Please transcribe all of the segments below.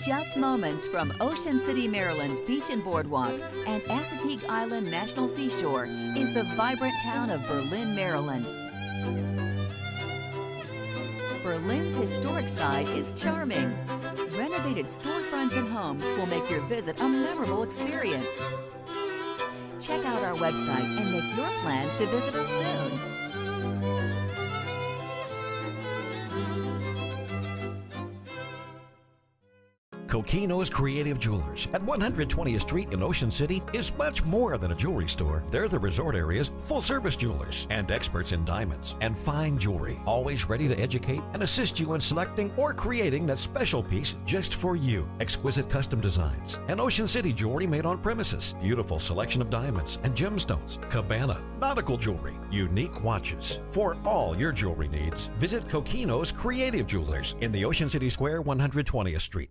Just moments from Ocean City, Maryland's beach and boardwalk and Assateague Island National Seashore is the vibrant town of Berlin, Maryland. Berlin's historic side is charming. Renovated storefronts and homes will make your visit a memorable experience. Check out our website and make your plans to visit us soon. Coquino's Creative Jewelers at 120th Street in Ocean City is much more than a jewelry store. They're the resort area's full-service jewelers and experts in diamonds and fine jewelry, always ready to educate and assist you in selecting or creating that special piece just for you. Exquisite custom designs and Ocean City jewelry made on premises. Beautiful selection of diamonds and gemstones, cabana, nautical jewelry, unique watches. For all your jewelry needs, visit Coquino's Creative Jewelers in the Ocean City Square, 120th Street.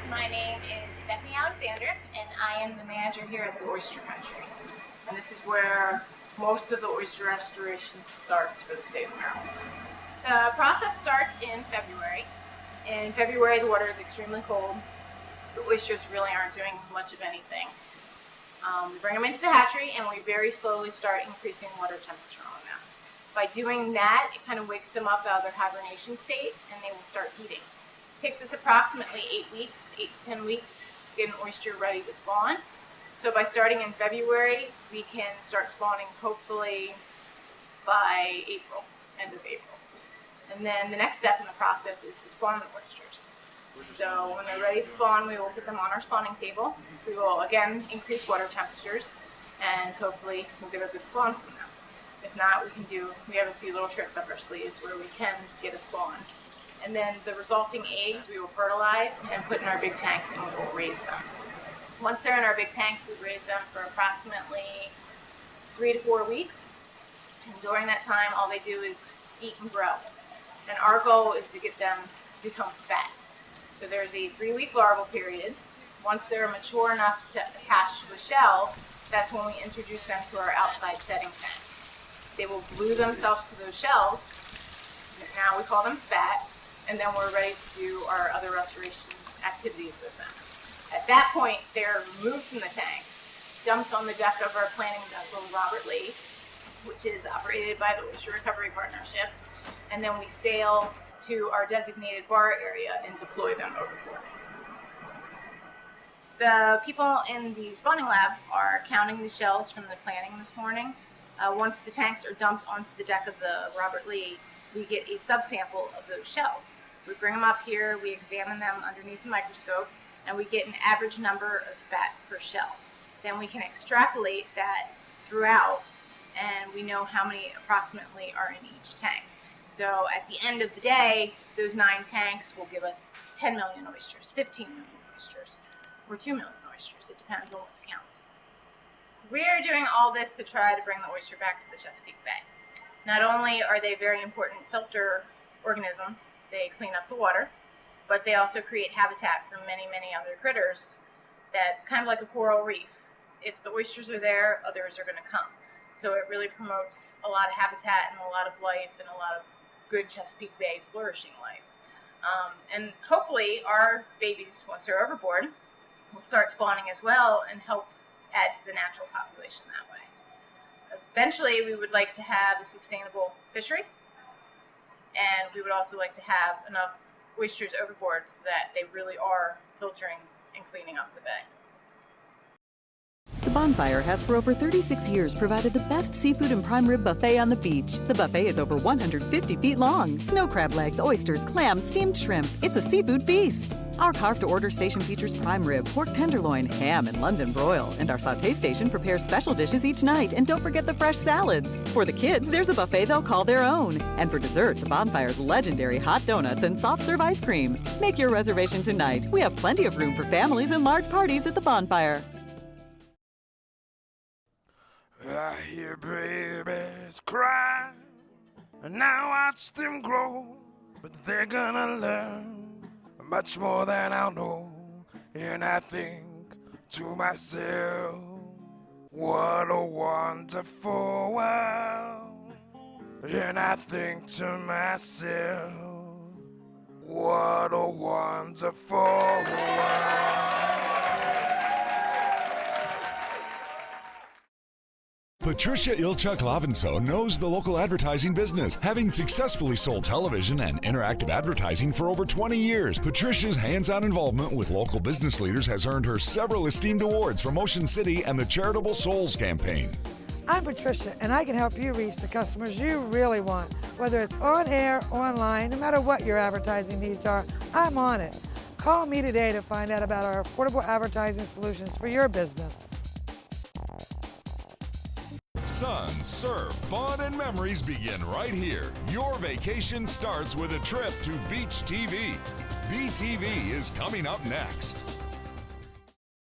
My name is Stephanie Alexander, and I am the manager here at the Oyster Country. And this is where most of the oyster restoration starts for the state of Maryland. The process starts in February. In February, the water is extremely cold. The oysters really aren't doing much of anything. We bring them into the hatchery, and we very slowly start increasing water temperature on them. By doing that, it kind of wakes them up out of their hibernation state, and they will start eating. It takes us approximately 8 to 10 weeks to get an oyster ready to spawn. So by starting in February, we can start spawning hopefully by April, end of April. And then the next step in the process is to spawn the oysters. So when they're ready to spawn, we will put them on our spawning table. We will again increase water temperatures, and hopefully we'll get a good spawn from them. If not, we have a few little tricks up our sleeves where we can get a spawn. And then the resulting eggs we will fertilize and put in our big tanks, and we will raise them. Once they're in our big tanks, we raise them for approximately 3 to 4 weeks. And during that time, all they do is eat and grow. And our goal is to get them to become spat. So there's a 3-week larval period. Once they're mature enough to attach to a shell, that's when we introduce them to our outside setting tanks. They will glue themselves to those shells. Now we call them spat. And then we're ready to do our other restoration activities with them. At that point, they're removed from the tank, dumped on the deck of our planning vessel, Robert Lee, which is operated by the Oyster Recovery Partnership, and then we sail to our designated bar area and deploy them overboard. The people in the spawning lab are counting the shells from the planning this morning. Once the tanks are dumped onto the deck of the Robert Lee, we get a subsample of those shells. We bring them up here, we examine them underneath the microscope, and we get an average number of spat per shell. Then we can extrapolate that throughout, and we know how many approximately are in each tank. So at the end of the day, those 9 tanks will give us 10 million oysters, 15 million oysters, or 2 million oysters. It depends on what counts. We're doing all this to try to bring the oyster back to the Chesapeake Bay. Not only are they very important filter organisms, they clean up the water, but they also create habitat for many, many other critters. That's kind of like a coral reef. If the oysters are there, others are going to come. So it really promotes a lot of habitat and a lot of life and a lot of good Chesapeake Bay flourishing life. And hopefully our babies, once they're overboard, will start spawning as well and help add to the natural population that way. Eventually, we would like to have a sustainable fishery, and we would also like to have enough oysters overboard so that they really are filtering and cleaning up the bay. The Bonfire has for over 36 years provided the best seafood and prime rib buffet on the beach. The buffet is over 150 feet long. Snow crab legs, oysters, clams, steamed shrimp. It's a seafood feast. Our carve-to-order station features prime rib, pork tenderloin, ham, and London broil. And our sauté station prepares special dishes each night. And don't forget the fresh salads. For the kids, there's a buffet they'll call their own. And for dessert, the Bonfire's legendary hot donuts and soft-serve ice cream. Make your reservation tonight. We have plenty of room for families and large parties at the Bonfire. I hear babies cry, and I watch them grow, but they're gonna learn much more than I'll know. And I think to myself, what a wonderful world. And I think to myself, what a wonderful world. Patricia Ilchuk-Lavenso knows the local advertising business, having successfully sold television and interactive advertising for over 20 years. Patricia's hands-on involvement with local business leaders has earned her several esteemed awards from Ocean City and the Charitable Souls campaign. I'm Patricia, and I can help you reach the customers you really want. Whether it's on air or online, no matter what your advertising needs are, I'm on it. Call me today to find out about our affordable advertising solutions for your business. Sun, surf, fun, and memories begin right here. Your vacation starts with a trip to Beach TV. BTV is coming up next.